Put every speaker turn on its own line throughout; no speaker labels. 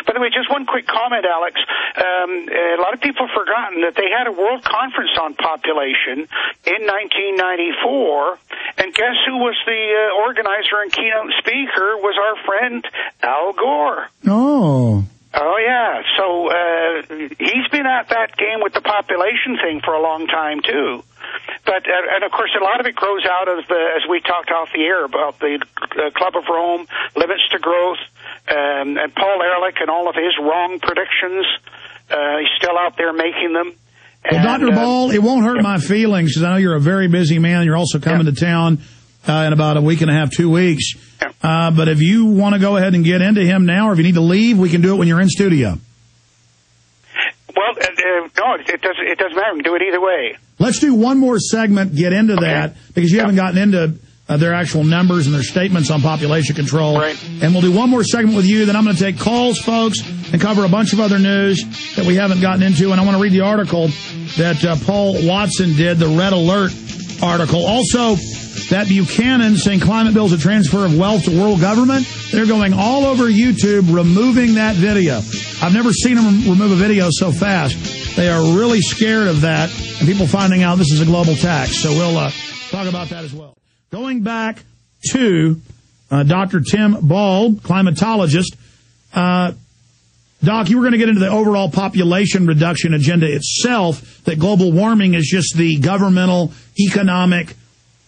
By the way, just one quick comment, Alex. A lot of people have forgotten that they had a World Conference on Population in 1994, and guess who was the organizer and keynote speaker? Was our friend Al Gore. Oh, yeah. So he's been at that game with the population thing for a long time, too. But, and of course, a lot of it grows out of as we talked off the air about the Club of Rome, limits to growth, and Paul Ehrlich and all of his wrong predictions. He's still out there making them.
Well, Dr. Ball, it won't hurt my feelings because I know you're a very busy man. You're also coming to town in about a week and a half, 2 weeks. But if you want to go ahead and get into him now, or if you need to leave, we can do it when you're in studio.
Well, no, it doesn't matter. We can do it either way.
Let's do one more segment, get into that, because you haven't gotten into their actual numbers and their statements on population control.
Right.
And we'll do one more segment with you, then I'm going to take calls, folks, and cover a bunch of other news that we haven't gotten into. And I want to read the article that Paul Watson did, the Red Alert article. Also, that Buchanan saying climate bill is a transfer of wealth to world government. They're going all over YouTube removing that video. I've never seen them remove a video so fast. They are really scared of that, and people finding out this is a global tax. So we'll talk about that as well. Going back to Dr. Tim Ball, climatologist. Doc, you were going to get into the overall population reduction agenda itself, that global warming is just the governmental, economic,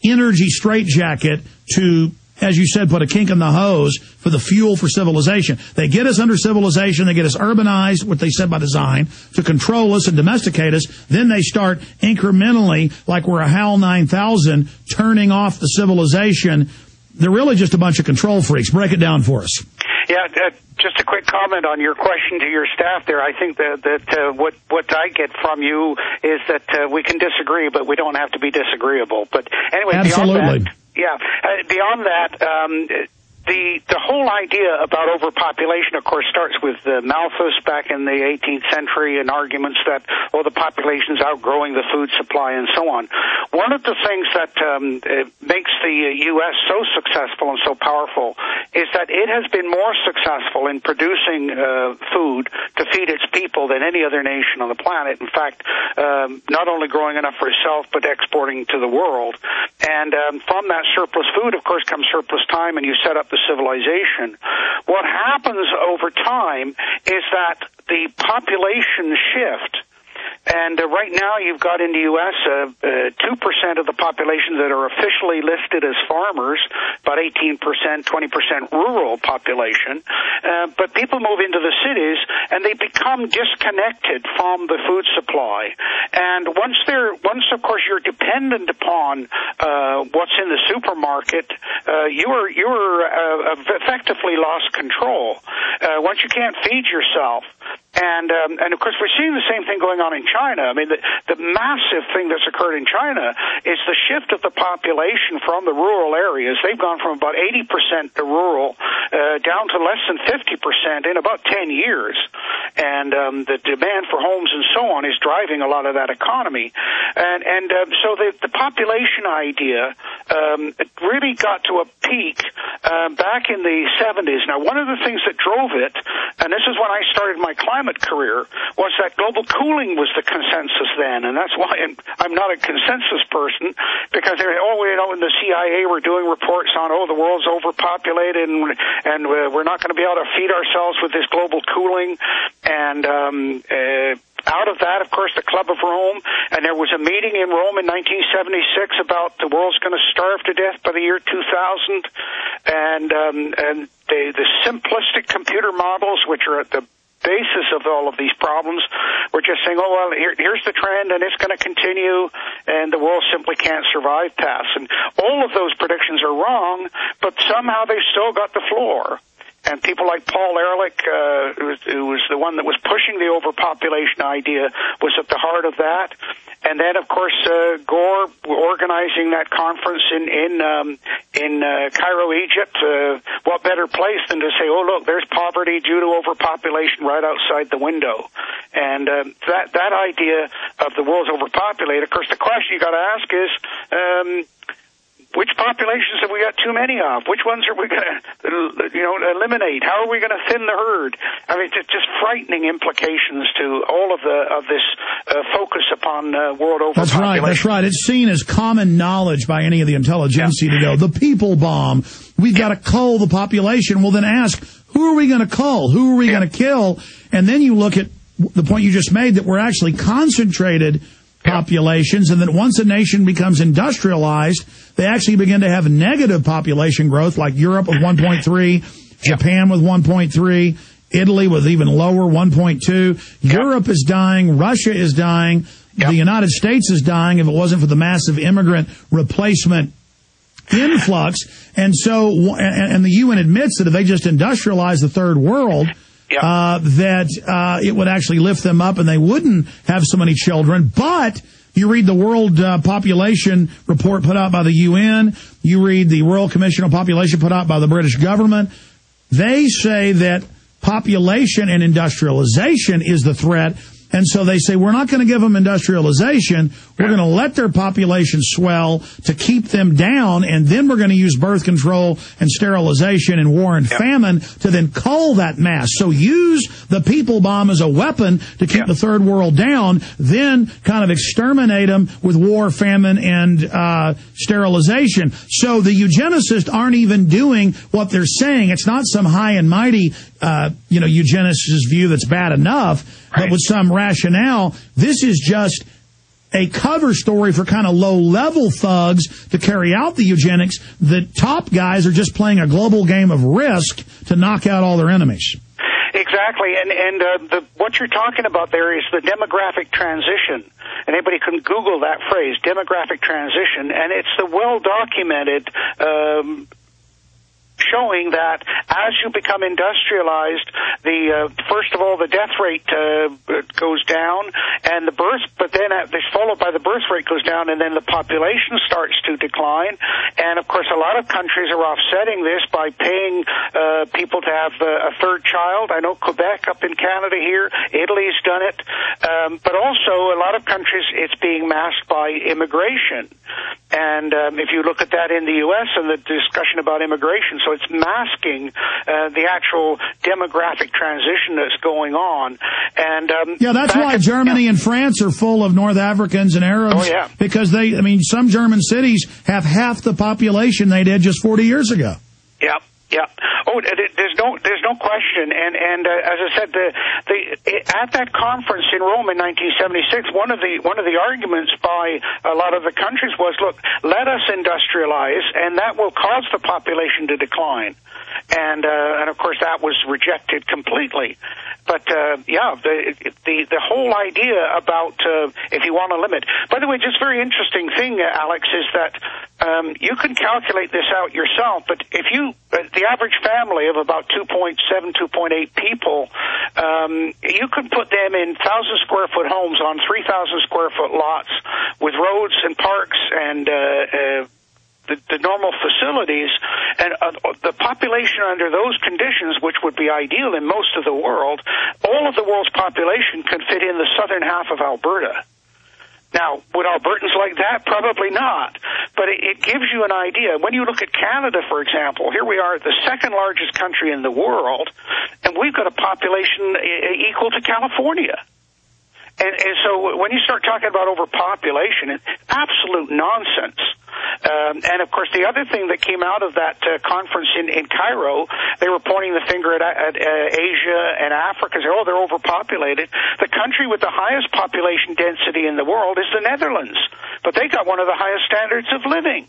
energy straitjacket to, as you said, put a kink in the hose for the fuel for civilization. They get us under civilization, they get us urbanized, what they said by design, to control us and domesticate us. Then they start incrementally, like we're a HAL 9000, turning off the civilization. They're really just a bunch of control freaks. Break it down for us.
Yeah, just a quick comment on your question to your staff there. I think that what I get from you is that we can disagree, but we don't have to be disagreeable. But anyway,
absolutely.
Beyond that, the whole idea about overpopulation, of course, starts with Malthus back in the 18th century and arguments that, the population's outgrowing the food supply and so on. One of the things that makes the U.S. so successful and so powerful is that it has been more successful in producing food to feed its people than any other nation on the planet. In fact, not only growing enough for itself, but exporting to the world. And from that surplus food, of course, comes surplus time, and you set up the civilization. What happens over time is that the population shift. And right now you've got in the U.S. 2% of the population that are officially listed as farmers, about 18%, 20% rural population. But people move into the cities and they become disconnected from the food supply. And once of course you're dependent upon what's in the supermarket, you're effectively lost control. Once you can't feed yourself. And of course, we're seeing the same thing going on in China. I mean, the massive thing that's occurred in China is the shift of the population from the rural areas. They've gone from about 80% to rural down to less than 50% in about 10 years. And the demand for homes and so on is driving a lot of that economy. And so the population idea really got to a peak back in the 70s. Now, one of the things that drove it, and this is when I started my climate career, was that global cooling was the consensus then, and that's why I'm not a consensus person, because when the CIA were doing reports on, the world's overpopulated, and we're not going to be able to feed ourselves with this global cooling, and out of that, of course, the Club of Rome, and there was a meeting in Rome in 1976 about the world's going to starve to death by the year 2000, and the simplistic computer models, which are at the basis of all of these problems, we're just saying, here's the trend, and it's going to continue, and the world simply can't survive past. And all of those predictions are wrong, but somehow they've still got the floor. And people like Paul Ehrlich, who was the one that was pushing the overpopulation idea, was at the heart of that. And then, of course, Gore organizing that conference in Cairo, Egypt. What better place than to say, look, there's poverty due to overpopulation right outside the window. And that idea of the world's overpopulated, of course, the question you got to ask is, which populations have we got too many of? Which ones are we going to, eliminate? How are we going to thin the herd? I mean, it's just frightening implications to all of this focus upon world overpopulation.
That's right. It's seen as common knowledge by any of the intelligentsia to go, the people bomb. We've got to cull the population. Well, then ask, who are we going to cull? Who are we going to kill? And then you look at the point you just made, that we're actually concentrated populations, and that once a nation becomes industrialized, they actually begin to have negative population growth, like Europe with 1.3, Japan with 1.3, Italy with even lower, 1.2. Europe is dying, Russia is dying, the United States is dying if it wasn't for the massive immigrant replacement influx. And so, and the UN admits that if they just industrialize the third world, that it would actually lift them up and they wouldn't have so many children. But you read the World Population Report put out by the UN, you read the Royal Commission on Population put out by the British government, they say that population and industrialization is the threat. And so they say, we're not going to give them industrialization. We're going to let their population swell to keep them down, and then we're going to use birth control and sterilization and war and famine to then cull that mass. So use the people bomb as a weapon to keep the third world down, then kind of exterminate them with war, famine, and sterilization. So the eugenicists aren't even doing what they're saying. It's not some high and mighty, eugenicist view that's bad enough. But with some rationale, this is just a cover story for kind of low-level thugs to carry out the eugenics. The top guys are just playing a global game of Risk to knock out all their enemies.
Exactly, and what you're talking about there is the demographic transition. Anybody can Google that phrase, demographic transition, and it's the well-documented showing that as you become industrialized, first of all, the death rate goes down, and but then followed by the birth rate goes down, and then the population starts to decline. And of course, a lot of countries are offsetting this by paying people to have a third child. I know Quebec up in Canada here, Italy's done it, but also a lot of countries it's being masked by immigration. And if you look at that in the U.S. and the discussion about immigration, so it's masking the actual demographic transition that's going on. And
that's why Germany and France are full of North Africans and Arabs. Oh, yeah. Because some German cities have half the population they did just 40 years ago. Yeah.
Yeah. Oh, there's no question. And as I said, at that conference in Rome in 1976, one of the arguments by a lot of the countries was, look, let us industrialize, and that will cause the population to decline. And of course that was rejected completely. But the whole idea about if you want to limit. By the way, just very interesting thing, Alex, is that you can calculate this out yourself. But if the average family of about 2.7, 2.8 people, you could put them in 1,000 square foot homes on 3,000 square foot lots with roads and parks and the normal facilities, and the population under those conditions, which would be ideal in most of the world, all of the world's population could fit in the southern half of Alberta. Now, would Albertans like that? Probably not. But it gives you an idea. When you look at Canada, for example, here we are, the second largest country in the world, and we've got a population equal to California. And so when you start talking about overpopulation, it's absolute nonsense. And of course, the other thing that came out of that conference in Cairo, they were pointing the finger at Asia and Africa, saying, oh, they're overpopulated. The country with the highest population density in the world is the Netherlands, but they got one of the highest standards of living.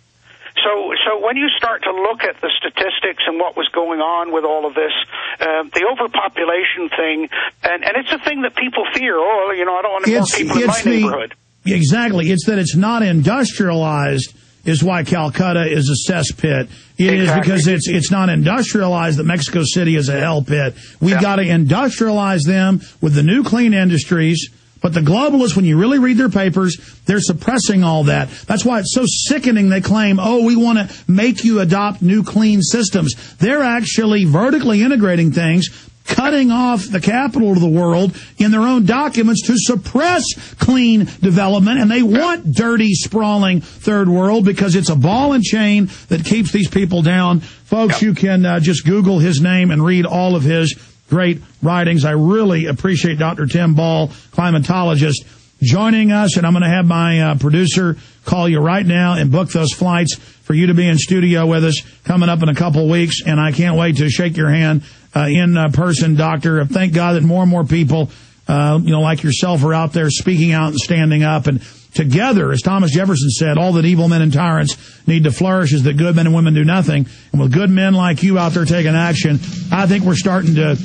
So when you start to look at the statistics and what was going on with all of this, the overpopulation thing, and it's a thing that people fear. Oh, I don't want more people in my neighborhood.
Exactly. It's that it's not industrialized is why Calcutta is a cesspit. It is because it's not industrialized that Mexico City is a hell pit. We've got to industrialize them with the new clean industries. But the globalists, when you really read their papers, they're suppressing all that. That's why it's so sickening they claim, oh, we want to make you adopt new clean systems. They're actually vertically integrating things, cutting off the capital of the world in their own documents to suppress clean development, and they want dirty, sprawling third world because it's a ball and chain that keeps these people down. Folks, you can just Google his name and read all of his great writings. I really appreciate Dr. Tim Ball, climatologist, joining us, and I'm going to have my producer call you right now and book those flights for you to be in studio with us coming up in a couple weeks, and I can't wait to shake your hand in person, Doctor. Thank God that more and more people, like yourself, are out there speaking out and standing up. And together, as Thomas Jefferson said, all that evil men and tyrants need to flourish is that good men and women do nothing. And with good men like you out there taking action, I think we're starting to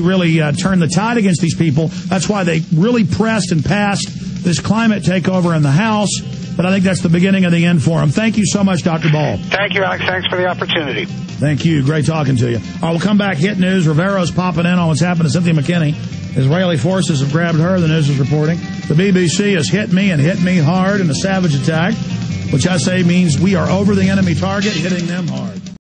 really turn the tide against these people. That's why they really pressed and passed this climate takeover in the House. But I think that's the beginning of the end for them. Thank you so much, Dr. Ball.
Thank you, Alex. Thanks for the opportunity.
Thank you. Great talking to you. All right, we'll come back. Hit news. Rivero's popping in on what's happened to Cynthia McKinney. Israeli forces have grabbed her, the news is reporting. The BBC has hit me and hit me hard in a savage attack, which I say means we are over the enemy target, hitting them hard.